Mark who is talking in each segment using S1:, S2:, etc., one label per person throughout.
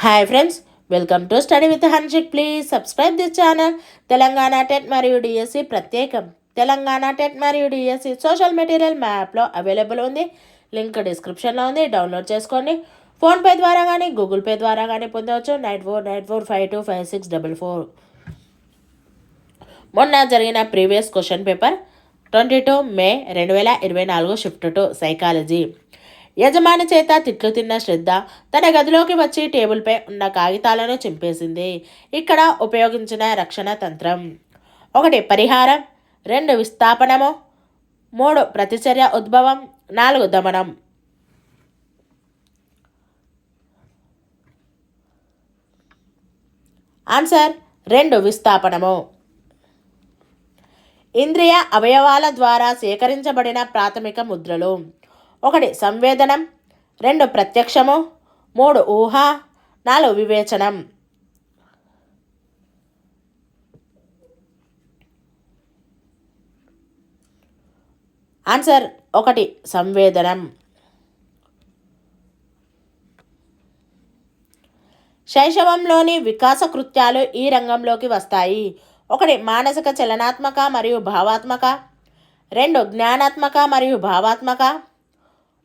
S1: Hi friends, welcome to study with Hanshik. Please subscribe this channel. Telangana TET మరియు DSC ప్రత్యేకం. Telangana TET మరియు DSC social material మ్యాప్లో available ఉంది. Link డిస్క్రిప్షన్లో ఉంది, డౌన్లోడ్ చేసుకోండి. ఫోన్పే ద్వారా కానీ గూగుల్ పే ద్వారా కానీ పొందవచ్చు. 9494525644. మొన్న జరిగిన previous question paper 22 May 2024 shift to psychology. యజమాని చేత తిట్లు తిన్న శ్రద్ధ తన గదిలోకి వచ్చి టేబుల్పై ఉన్న కాగితాలను చింపేసింది. ఇక్కడ ఉపయోగించిన రక్షణ తంత్రం: 1 పరిహారం, 2 విస్థాపనము, 3 ప్రతిచర్య ఉద్భవం, 4 దమనం. ఆన్సర్ 2 విస్థాపనము. ఇంద్రియ అవయవాల ద్వారా సేకరించబడిన ప్రాథమిక ముద్రలు: 1 సంవేదనం, 2 ప్రత్యక్షము, 3 ఊహ, 4 వివేచనం. ఆన్సర్ 1 సంవేదనం. శైశవంలోని వికాస కృత్యాలు ఈ రంగంలోకి వస్తాయి: 1 మానసిక చలనాత్మక మరియు భావాత్మక, 2 జ్ఞానాత్మక మరియు భావాత్మక,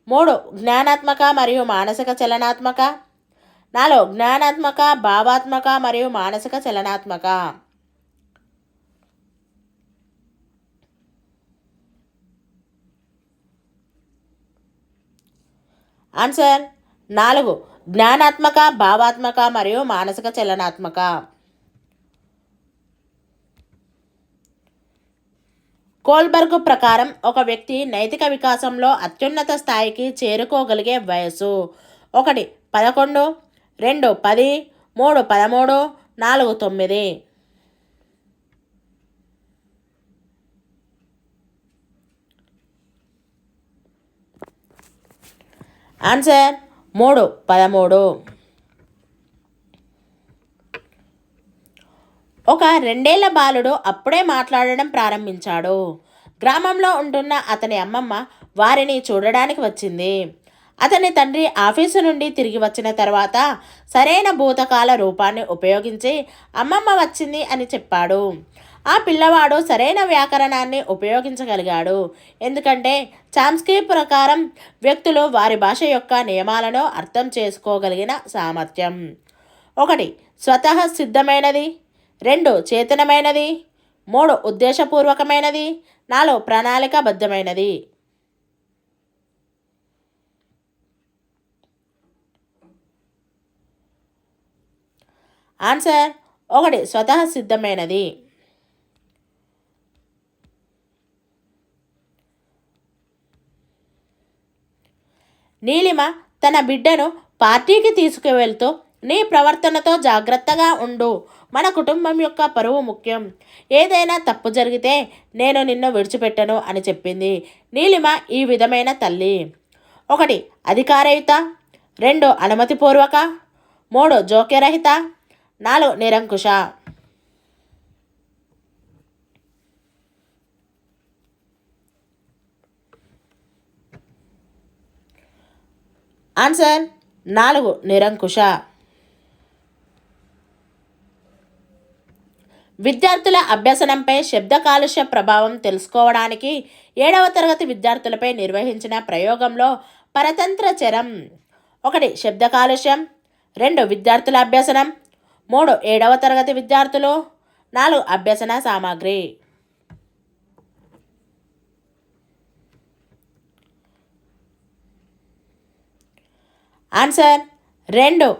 S1: 3 జ్ఞానాత్మక మరియు మానసిక చలనాత్మక, 4 జ్ఞానాత్మక, భావాత్మక మరియు మానసిక చలనాత్మక. ఆన్సర్ 4 జ్ఞానాత్మక, భావాత్మక మరియు మానసిక చలనాత్మక. కోల్బర్గ్ ప్రకారం ఒక వ్యక్తి నైతిక వికాసంలో అత్యున్నత స్థాయికి చేరుకోగలిగే వయస్సు: 1 11, 2 10, 3 13, 4 9. ఆన్సర్ 3 13. ఒక 2 ఏళ్ల బాలుడు అప్పుడే మాట్లాడడం ప్రారంభించాడు. గ్రామంలో ఉంటున్న అతని అమ్మమ్మ వారిని చూడడానికి వచ్చింది. అతని తండ్రి ఆఫీసు నుండి తిరిగి వచ్చిన తర్వాత సరైన భూతకాల రూపాన్ని ఉపయోగించి అమ్మమ్మ వచ్చింది అని చెప్పాడు. ఆ పిల్లవాడు సరైన వ్యాకరణాన్ని ఉపయోగించగలిగాడు, ఎందుకంటే చామ్స్కీ ప్రకారం వ్యక్తులు వారి భాష యొక్క నియమాలను అర్థం చేసుకోగలిగిన సామర్థ్యం: 1 స్వతః సిద్ధమైనది, 2 చేతనమైనది, 3 ఉద్దేశపూర్వకమైనది, 4 ప్రణాళికాబద్ధమైనది. ఆన్సర్ 1 స్వతః సిద్ధమైనది. నీలిమ తన బిడ్డను పార్టీకి తీసుకువెళ్తూ, నీ ప్రవర్తనతో జాగ్రత్తగా ఉండు, మన కుటుంబం యొక్క పరువు ముఖ్యం, ఏదైనా తప్పు జరిగితే నేను నిన్ను విడిచిపెట్టను అని చెప్పింది. నీలిమ ఈ విధమైన తల్లి: 1 అధికారయుత, 2 అనుమతిపూర్వక, 3 జోక్యరహిత, 4 నిరంకుశ. ఆన్సర్ 4 నిరంకుశ. విద్యార్థుల అభ్యసనంపై శబ్ద కాలుష్య ప్రభావం తెలుసుకోవడానికి 7వ తరగతి విద్యార్థులపై నిర్వహించిన ప్రయోగంలో పరతంత్ర చరం: 1 శబ్ద కాలుష్యం, 2 విద్యార్థుల అభ్యసనం, 3 7వ తరగతి విద్యార్థులు, 4 అభ్యసన సామాగ్రి. ఆన్సర్ 2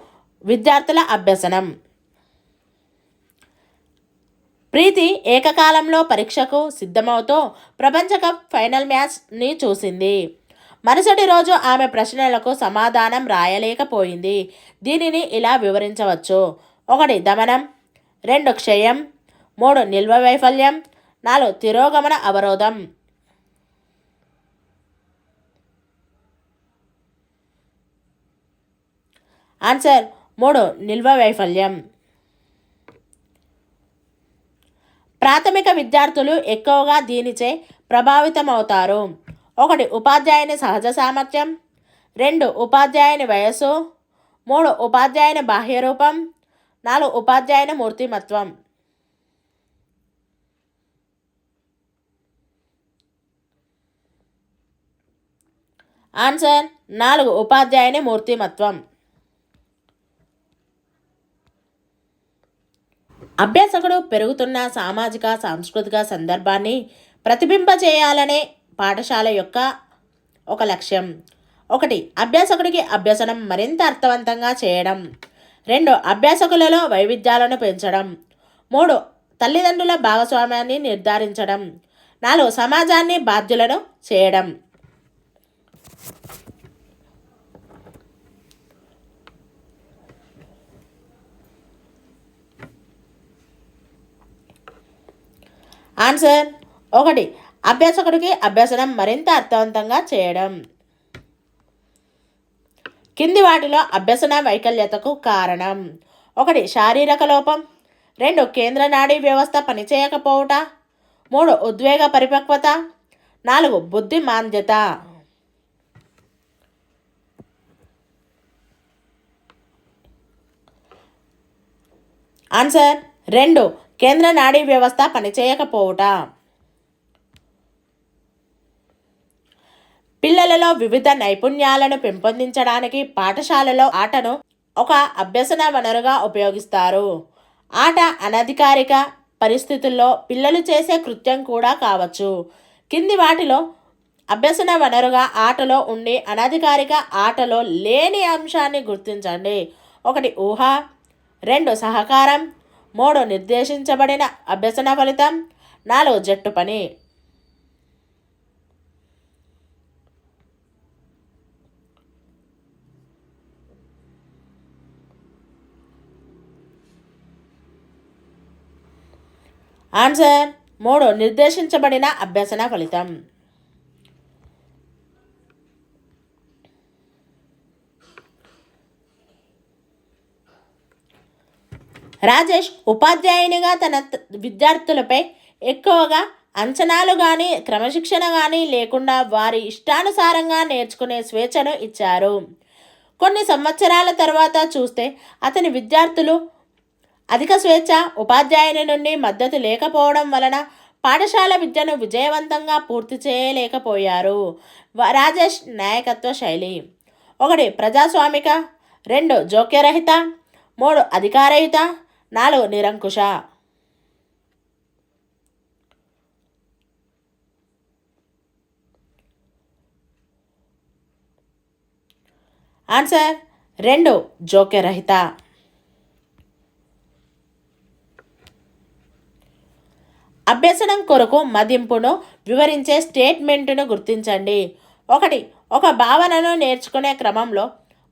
S1: విద్యార్థుల అభ్యసనం. ప్రీతి ఏకకాలంలో పరీక్షకు సిద్ధమవుతూ ప్రపంచ కప్ ఫైనల్ మ్యాచ్ని చూసింది. మరుసటి రోజు ఆమె ప్రశ్నలకు సమాధానం రాయలేకపోయింది. దీనిని ఇలా వివరించవచ్చు: 1 దమనం, 2 క్షయం, 3 నిల్వ వైఫల్యం, 4 తిరోగమన అవరోధం. ఆన్సర్ 3 నిల్వ వైఫల్యం. ప్రాథమిక విద్యార్థులు ఎక్కువగా దీనిచే ప్రభావితమవుతారు: 1 ఉపాధ్యాయుని సహజ సామర్థ్యం, 2 ఉపాధ్యాయుని వయస్సు, 3 ఉపాధ్యాయుని బాహ్య రూపం. 4 ఉపాధ్యాయుని మూర్తిమత్వం. ఆన్సర్ 4 ఉపాధ్యాయుని మూర్తిమత్వం. అభ్యాసకుడు పెరుగుతున్న సామాజిక సాంస్కృతిక సందర్భాన్ని ప్రతిబింబచేయాలనే పాఠశాల యొక్క ఒక లక్ష్యం. 1 అభ్యాసకుడికి అభ్యసనం మరింత అర్థవంతంగా చేయడం. 2 అభ్యాసకులలో వైవిధ్యాలను పెంచడం. 3 తల్లిదండ్రుల భాగస్వామ్యాన్ని నిర్ధారించడం. 4 సమాజాన్ని బాధ్యులను చేయడం. ఆన్సర్ 1 అభ్యాసకుడికి అభ్యసనం మరింత అర్థవంతంగా చేయడం. కింది వాటిలో అభ్యసన వైకల్యతకు కారణం. 1 శారీరక లోపం. 2 కేంద్ర నాడీ వ్యవస్థ పనిచేయకపోవుట. 3 ఉద్వేగ పరిపక్వత. 4 బుద్ధి మాంద్యత. ఆన్సర్ 2 కేంద్ర నాడీ వ్యవస్థ పనిచేయకపోవుట. పిల్లలలో వివిధ నైపుణ్యాలను పెంపొందించడానికి పాఠశాలలో ఆటను ఒక అభ్యసన వనరుగా ఉపయోగిస్తారు. ఆట అనధికారిక పరిస్థితుల్లో పిల్లలు చేసే కృత్యం కూడా కావచ్చు. కింది వాటిలో అభ్యసన వనరుగా ఆటలో ఉండి అనధికారిక ఆటలో లేని అంశాన్ని గుర్తించండి. 1 ఊహ. 2 సహకారం. 3 నిర్దేశించబడిన అభ్యసన ఫలితం. 4 జట్టు పని. ఆన్సర్ 3 నిర్దేశించబడిన అభ్యసన ఫలితం. రాజేష్ ఉపాధ్యాయునిగా తన విద్యార్థులపై ఎక్కువగా అంచనాలు కానీ క్రమశిక్షణ కానీ లేకుండా వారి ఇష్టానుసారంగా నేర్చుకునే స్వేచ్ఛను ఇచ్చారు. కొన్ని సంవత్సరాల తర్వాత చూస్తే అతని విద్యార్థులు అధిక స్వేచ్ఛ, ఉపాధ్యాయుని నుండి మద్దతు లేకపోవడం వలన పాఠశాల విద్యను విజయవంతంగా పూర్తి చేయలేకపోయారు. రాజేష్ నాయకత్వ శైలి. 1 ప్రజాస్వామిక. 2 జోక్యరహిత. 3 అధికారయుత. 4 నిరంకుశ. ఆన్సర్ 2 జోక్యరహిత. అభ్యసనం కొరకు మదింపును వివరించే స్టేట్మెంటును గుర్తించండి. 1 ఒక భావనను నేర్చుకునే క్రమంలో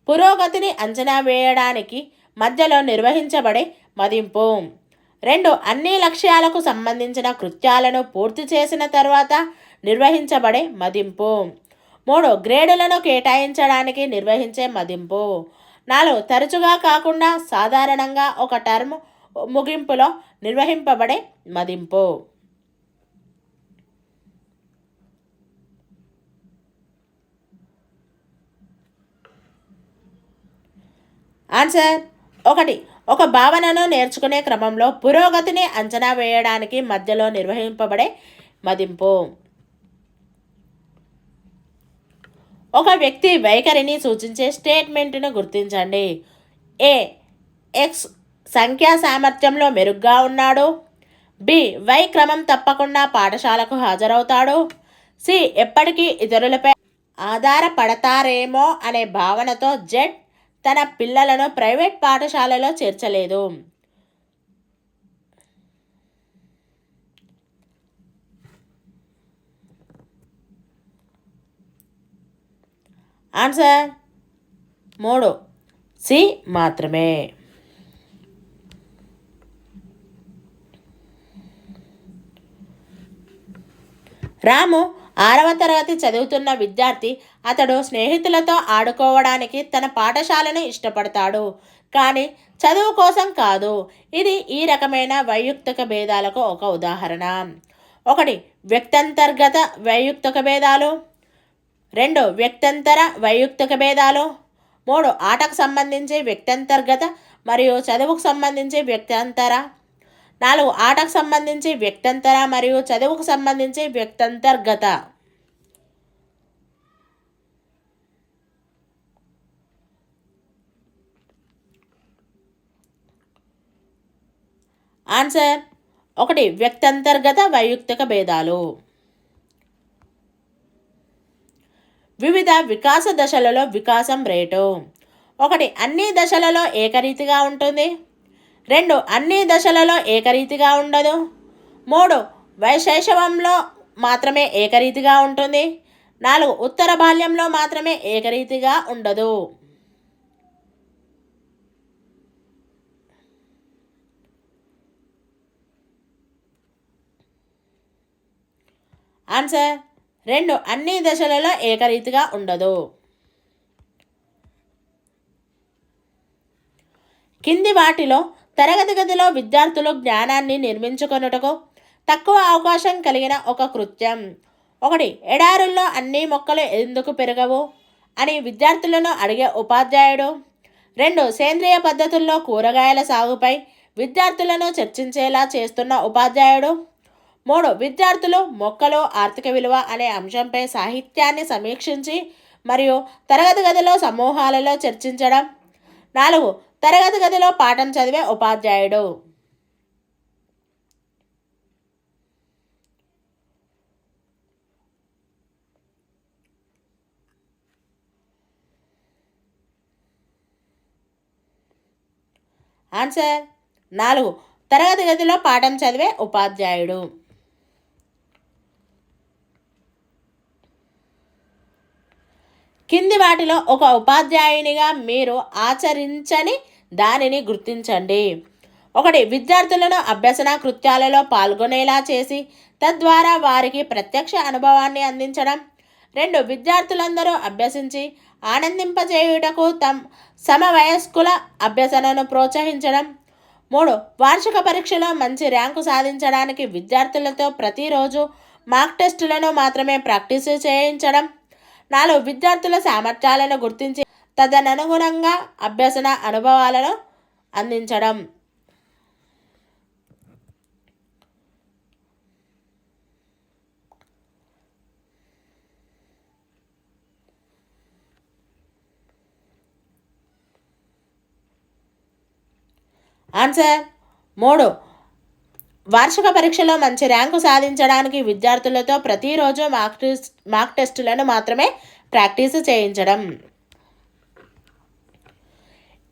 S1: పురోగతిని అంచనా వేయడానికి మధ్యలో నిర్వహించబడే మదింపు. 2 అన్ని లక్ష్యాలకు సంబంధించిన కృత్యాలను పూర్తి చేసిన తర్వాత నిర్వహించబడే మదింపు. 3 గ్రేడులను కేటాయించడానికి నిర్వహించే మదింపు. 4 తరచుగా కాకుండా సాధారణంగా ఒక టర్మ్ ముగింపులో నిర్వహింపబడే మదింపు. ఆన్సర్ 1 ఒక భావనను నేర్చుకునే క్రమంలో పురోగతిని అంచనా వేయడానికి మధ్యలో నిర్వహింపబడే మదింపు. ఒక వ్యక్తి వైఖరిని సూచించే స్టేట్మెంట్ను గుర్తించండి. ఏ ఎక్స్ సంఖ్యా సామర్థ్యంలో మెరుగ్గా ఉన్నాడు. బి వై క్రమం తప్పకుండా పాఠశాలకు హాజరవుతాడు. సి ఎప్పటికీ ఇతరులపై ఆధారపడతారేమో అనే భావనతో జెడ్ తన పిల్లలను ప్రైవేట్ పాఠశాలలో చేర్చలేదు. ఆన్సర్ 3 సి మాత్రమే. రాము 6వ తరగతి చదువుతున్న విద్యార్థి. అతడు స్నేహితులతో ఆడుకోవడానికి తన పాఠశాలను ఇష్టపడతాడు, కానీ చదువు కోసం కాదు. ఇది ఈ రకమైన వైయుక్తిక భేదాలకు ఒక ఉదాహరణ. 1 వ్యక్తంతర్గత వైయుక్తిక భేదాలు. 2 వ్యక్తంతర వైయుక్తిక భేదాలు. 3 ఆటకు సంబంధించి వ్యక్తంతర్గత మరియు చదువుకు సంబంధించి వ్యక్తంతర. 4 ఆటకు సంబంధించి వ్యక్తంతర మరియు చదువుకు సంబంధించి వ్యక్తంతర్గత. ఆన్సర్ 1 వ్యక్తంతర్గత వైయుక్తిక భేదాలు. వివిధ వికాస దశలలో వికాసం రేటు. 1 అన్ని దశలలో ఏకరీతిగా ఉంటుంది. 2 అన్ని దశలలో ఏకరీతిగా ఉండదు. 3 వైశైశవంలో మాత్రమే ఏకరీతిగా ఉంటుంది. 4 ఉత్తర బాల్యంలో మాత్రమే ఏకరీతిగా ఉండదు. ఆన్సర్ 2 అన్ని దశలలో ఏకరీతిగా ఉండదు. కింది వాటిలో తరగతి గదిలో విద్యార్థులు జ్ఞానాన్ని నిర్మించుకొనుటకు తక్కువ అవకాశం కలిగిన ఒక కృత్యం. 1 ఎడారుల్లో అన్ని మొక్కలు ఎందుకు పెరగవు అని విద్యార్థులను అడిగే ఉపాధ్యాయుడు. 2 సేంద్రియ పద్ధతుల్లో కూరగాయల సాగుపై విద్యార్థులను చర్చించేలా చేస్తున్న ఉపాధ్యాయుడు. 3 విద్యార్థులు మొక్కలు ఆర్థిక విలువ అనే అంశంపై సాహిత్యాన్ని సమీక్షించి మరియు తరగతి గదిలో సమూహాలలో చర్చించడం. 4 తరగతి గదిలో పాఠం చదివే ఉపాధ్యాయుడు. ఆన్సర్ 4 తరగతి గదిలో పాఠం చదివే ఉపాధ్యాయుడు. కింది వాటిలో ఒక ఉపాధ్యాయునిగా మీరు ఆచరించని దానిని గుర్తించండి. 1 విద్యార్థులను అభ్యసన కృత్యాలలో పాల్గొనేలా చేసి తద్వారా వారికి ప్రత్యక్ష అనుభవాన్ని అందించడం. 2 విద్యార్థులందరూ అభ్యసించి ఆనందింపజేయుటకు సమవయస్కుల అభ్యసనను ప్రోత్సహించడం. 3 వార్షిక పరీక్షలో మంచి ర్యాంకు సాధించడానికి విద్యార్థులతో ప్రతిరోజు మాక్ టెస్టులను మాత్రమే ప్రాక్టీసు చేయించడం. 4 విద్యార్థుల సామర్థ్యాలను గుర్తించి తదనుగుణంగా అభ్యసన అనుభవాలను అందించడం. ఆన్సర్ 3 వార్షిక పరీక్షలో మంచి ర్యాంకు సాధించడానికి విద్యార్థులతో ప్రతిరోజు మాక్ టెస్టులను మాత్రమే ప్రాక్టీసు చేయించడం.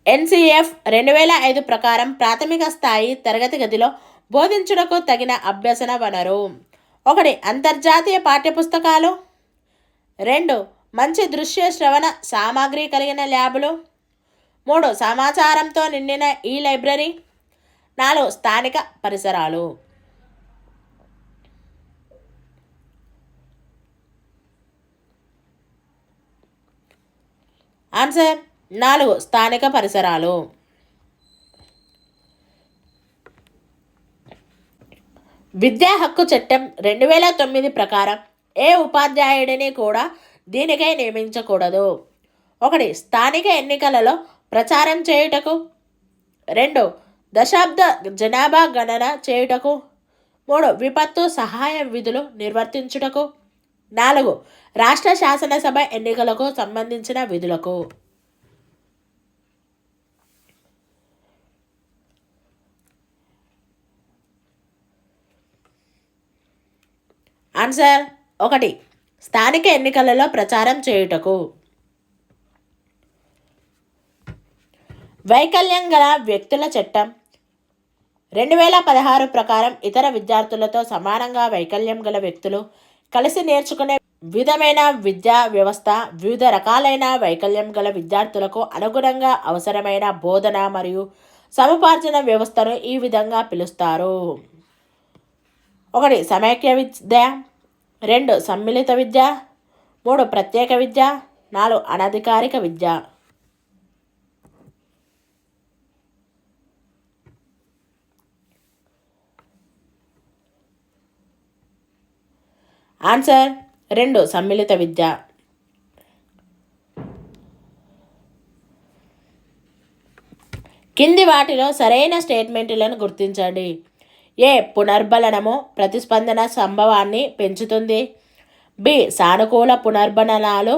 S1: NCF 2005 ప్రకారం ప్రాథమిక స్థాయి తరగతి గదిలో బోధించుటకు తగిన అభ్యసన వనరు. 1 అంతర్జాతీయ పాఠ్యపుస్తకాలు. 2 మంచి దృశ్య శ్రవణ సామాగ్రి కలిగిన ల్యాబులు. 3 సమాచారంతో నిండిన ఈ లైబ్రరీ. 4 స్థానిక పరిసరాలు. ఆన్సర్ 4 స్థానిక పరిసరాలు. విద్యా హక్కు చట్టం 2009 ప్రకారం ఏ ఉపాధ్యాయుడిని కూడా దీనికై నియమించకూడదు. 1 స్థానిక ఎన్నికలలో ప్రచారం చేయుటకు. 2 దశాబ్ద జనాభా గణన చేయుటకు. 3 విపత్తు సహాయ విధులు నిర్వర్తించుటకు. 4 రాష్ట్ర శాసనసభ ఎన్నికలకు సంబంధించిన విధులకు. ఆన్సర్ 1 స్థానిక ఎన్నికలలో ప్రచారం చేయుటకు. వైకల్యం గల వ్యక్తుల చట్టం 2016 ప్రకారం ఇతర విద్యార్థులతో సమానంగా వైకల్యం గల వ్యక్తులు కలిసి నేర్చుకునే విధమైన విద్యా వ్యవస్థ వివిధ రకాలైన వైకల్యం గల విద్యార్థులకు అనుగుణంగా అవసరమైన బోధన మరియు సముపార్జన వ్యవస్థను ఈ విధంగా పిలుస్తారు. 1 సమైక్య విద్య. 2 సమ్మిళిత విద్య. 3 ప్రత్యేక విద్య. 4 అనధికారిక విద్య. ఆన్సర్ 2 సమ్మిళిత విద్య. కింది వాటిలో సరైన స్టేట్మెంట్లను గుర్తించండి. ఏ పునర్బలనము ప్రతిస్పందన సంభవాన్ని పెంచుతుంది. బి సానుకూల పునర్బలనాలు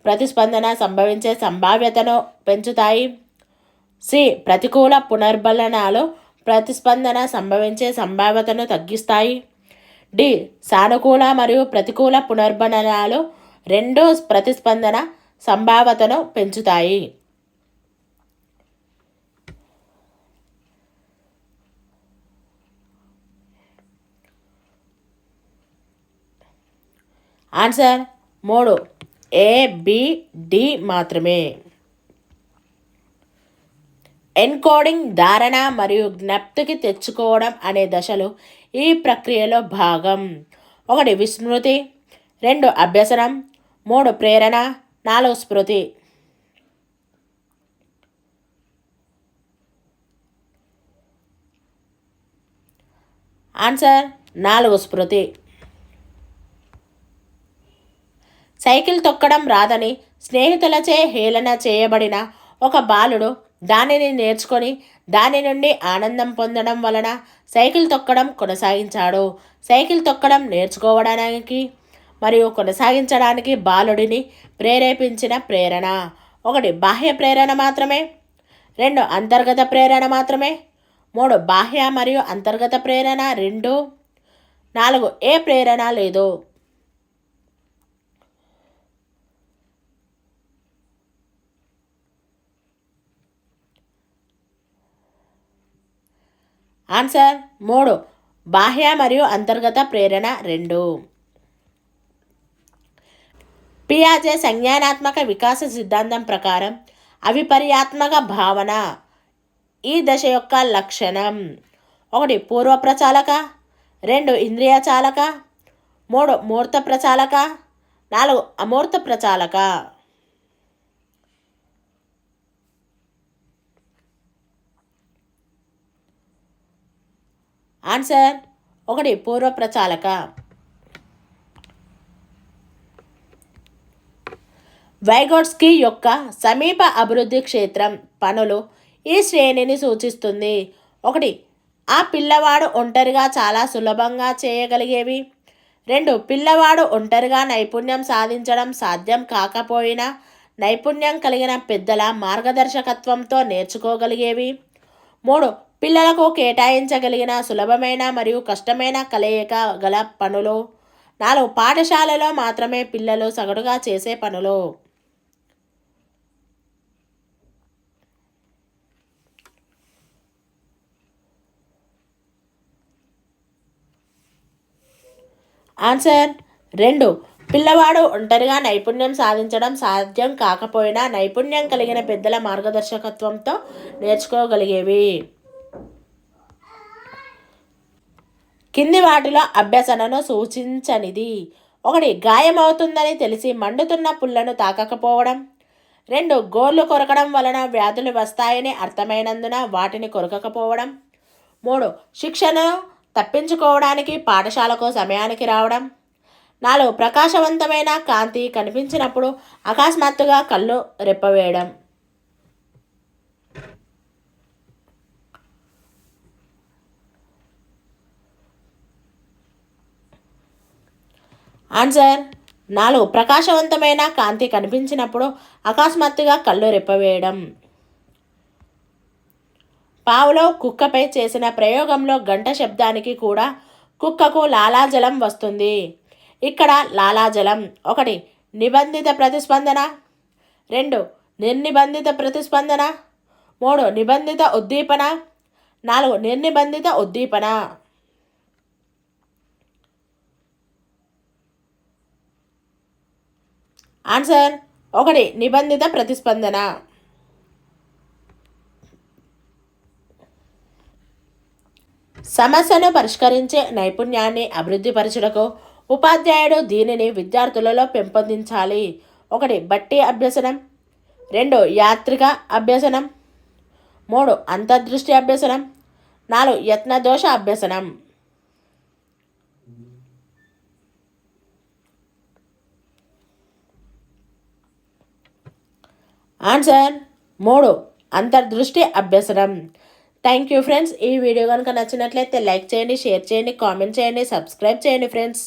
S1: ప్రతిస్పందన సంభవించే సంభావ్యతను పెంచుతాయి. సి ప్రతికూల పునర్బలనాలు ప్రతిస్పందన సంభవించే సంభావ్యతను తగ్గిస్తాయి. డి సానుకూల మరియు ప్రతికూల పునర్బలనాలు రెండూ ప్రతిస్పందన సంభావ్యతను పెంచుతాయి. ఆన్సర్ 3 ఏ, బి, డి మాత్రమే. ఎన్కోడింగ్ ధారణ మరియు జ్ఞప్తికి తెచ్చుకోవడం అనే దశలు ఈ ప్రక్రియలో భాగం. 1 విస్మృతి, 2 అభ్యసనం, 3 ప్రేరణ, 4 స్మృతి. ఆన్సర్ 4 స్మృతి. సైకిల్ తొక్కడం రాదని స్నేహితులచే హేళన చేయబడిన ఒక బాలుడు దానిని నేర్చుకొని దాని నుండి ఆనందం పొందడం వలన సైకిల్ తొక్కడం కొనసాగించాడు. సైకిల్ తొక్కడం నేర్చుకోవడానికి మరియు కొనసాగించడానికి బాలుడిని ప్రేరేపించిన ప్రేరణ. 1 బాహ్య ప్రేరణ మాత్రమే, 2 అంతర్గత ప్రేరణ మాత్రమే, 3 బాహ్య మరియు అంతర్గత ప్రేరణ 2, 4 ఏ ప్రేరణ లేదు. ఆన్సర్ 3 బాహ్య మరియు అంతర్గత ప్రేరణ 2. పియాజే సంజ్ఞానాత్మక వికాస సిద్ధాంతం ప్రకారం అవిపర్యాత్మక భావన ఈ దశ యొక్క లక్షణం. 1 పూర్వ ప్రచాలక, 2 ఇంద్రియ చాలక, 3 మూర్త ప్రచాలక, 4 అమూర్త ప్రచాలక. ఆన్సర్ 1 పూర్వ ప్రచాలక. వైగోట్స్కీ యొక్క సమీప అభివృద్ధి క్షేత్రం పనులు ఈ శ్రేణిని సూచిస్తుంది. 1 ఆ పిల్లవాడు ఒంటరిగా చాలా సులభంగా చేయగలిగేవి. 2 పిల్లవాడు ఒంటరిగా నైపుణ్యం సాధించడం సాధ్యం కాకపోయినా నైపుణ్యం కలిగిన పెద్దల మార్గదర్శకత్వంతో నేర్చుకోగలిగేవి. 3 పిల్లలకు కేటాయించగలిగిన సులభమైన మరియు కష్టమైన కలయిక గల పనులు. 4 పాఠశాలలో మాత్రమే పిల్లలు సగటుగా చేసే పనులు. ఆన్సర్ 2 పిల్లవాడు ఒంటరిగా నైపుణ్యం సాధించడం సాధ్యం కాకపోయినా నైపుణ్యం కలిగిన పెద్దల మార్గదర్శకత్వంతో నేర్చుకోగలిగేవి. కింది వాటిలో అభ్యసనను సూచించనిది. 1 గాయమవుతుందని తెలిసి మండుతున్న పుల్లను తాకకపోవడం. 2 గోర్లు కొరకడం వలన వ్యాధులు వస్తాయని అర్థమైనందున వాటిని కొరకకపోవడం. 3 శిక్షను తప్పించుకోవడానికి పాఠశాలకు సమయానికి రావడం. 4 ప్రకాశవంతమైన కాంతి కనిపించినప్పుడు అకస్మాత్తుగా కళ్ళు రెప్పవేయడం. ఆన్సర్ 4 ప్రకాశవంతమైన కాంతి కనిపించినప్పుడు అకస్మాత్తుగా కళ్ళు రెప్పవేయడం. పావ్లోవ్ కుక్కపై చేసిన ప్రయోగంలో గంట శబ్దానికి కూడా కుక్కకు లాలాజలం వస్తుంది. ఇక్కడ లాలాజలం 1 నిబంధిత ప్రతిస్పందన, 2 నిర్నిబంధిత ప్రతిస్పందన, 3 నిబంధిత ఉద్దీపన, 4 నిర్నిబంధిత ఉద్దీపన. ఆన్సర్ 1 నిబంధిత ప్రతిస్పందన. సమస్యను పరిష్కరించే నైపుణ్యాన్ని అభివృద్ధిపరచుటకు ఉపాధ్యాయుడు దీనిని విద్యార్థులలో పెంపొందించాలి. 1 బట్టి అభ్యసనం, 2 యాత్రిక అభ్యసనం, 3 అంతర్దృష్టి అభ్యసనం, 4 యత్నదోష అభ్యసనం. ఆన్సర్ 3 అంతర్దృష్టి అభ్యసనం. Thank you friends. ఈ వీడియో కనుక నచ్చినట్లయితే లైక్ చేయండి, షేర్ చేయండి, కామెంట్ చేయండి, సబ్స్క్రైబ్ చేయండి ఫ్రెండ్స్.